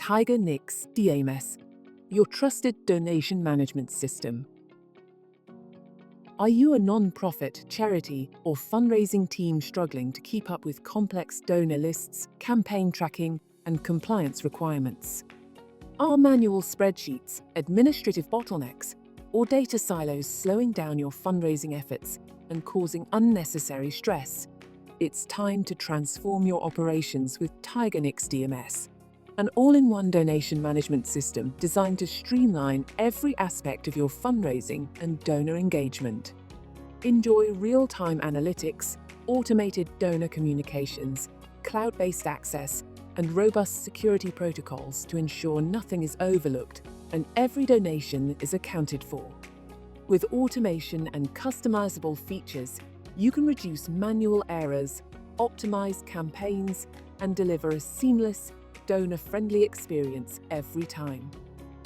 TigernixDMS, your trusted donation management system. Are you a non-profit, charity, or fundraising team struggling to keep up with complex donor lists, campaign tracking, and compliance requirements? Are manual spreadsheets, administrative bottlenecks, or data silos slowing down your fundraising efforts and causing unnecessary stress? It's time to transform your operations with TigernixDMS, an all-in-one donation management system designed to streamline every aspect of your fundraising and donor engagement. Enjoy real-time analytics, automated donor communications, cloud-based access, and robust security protocols to ensure nothing is overlooked and every donation is accounted for. With automation and customizable features, you can reduce manual errors, optimize campaigns, and deliver a seamless, donor-friendly experience every time.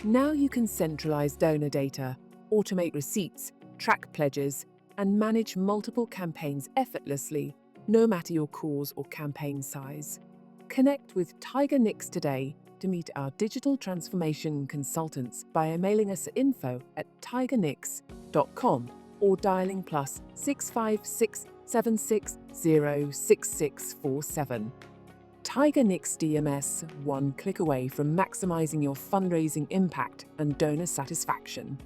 Now you can centralize donor data, automate receipts, track pledges, and manage multiple campaigns effortlessly, no matter your cause or campaign size. Connect with TigernX today to meet our digital transformation consultants by emailing us at info@tigernix.com or dialing +656 760 6647. TigernixDMS, one click away from maximizing your fundraising impact and donor satisfaction.